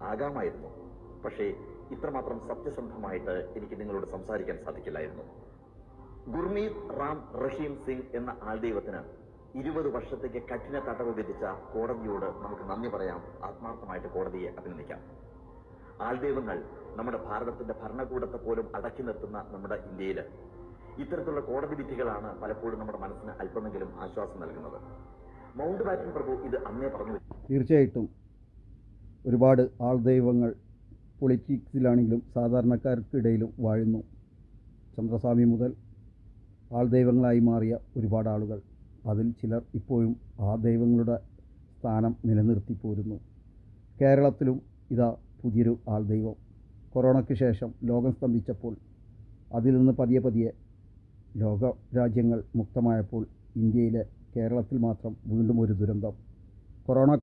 ആകാമായിരുന്നു. പക്ഷേ ഇത്രമാത്രം സത്യസന്ധമായിട്ട് എനിക്ക് നിങ്ങളോട് സംസാരിക്കാൻ സാധിക്കില്ലായിരുന്നു. ഗുർമീത് റാം റഹീം സിംഗ് എന്ന ആൾദൈവത്തിന് 20 വർഷത്തേക്ക് കഠിന തടവ് വിധിച്ച കോടതിയോട് നമുക്ക് നന്ദി പറയാം. ആത്മാർത്ഥമായിട്ട് കോടതിയെ അഭിനന്ദിക്കാം. ആൾദൈവങ്ങൾ നമ്മുടെ ഭാരതത്തിന്റെ ഭരണകൂടത്തെ പോലും അടക്കി നിർത്തുന്ന നമ്മുടെ ഇന്ത്യയിൽ ഇത്തരത്തിലുള്ള കോടതി വിധികളാണ് പലപ്പോഴും നമ്മുടെ മനസ്സിന് അല്പമെങ്കിലും ആശ്വാസം നൽകുന്നത്. മൗണ്ട് ബാറ്റൻ പ്രഭു ഇത് അന്നേ പറഞ്ഞു. തീർച്ചയായിട്ടും ഒരുപാട് ആൾദൈവങ്ങൾ പൊളിറ്റിക്സിലാണെങ്കിലും സാധാരണക്കാർക്കിടയിലും വാഴുന്നു. ചന്ദ്രസ്വാമി മുതൽ ആൾദൈവങ്ങളായി മാറിയ ഒരുപാട് ആളുകൾ, അതിൽ ചിലർ ഇപ്പോഴും ആ ദൈവങ്ങളുടെ സ്ഥാനം നിലനിർത്തി പോരുന്നു. കേരളത്തിലും ഇതാ പുതിയൊരു ആൾദൈവം. കൊറോണയ്ക്ക് ശേഷം ലോകം സ്തംഭിച്ചപ്പോൾ അതിൽ നിന്ന് പതിയെ പതിയെ ലോക രാജ്യങ്ങൾ മുക്തമായപ്പോൾ ഇന്ത്യയിലെ കേരളത്തിൽ മാത്രം വീണ്ടും ഒരു ദുരന്തം. കൊറോണ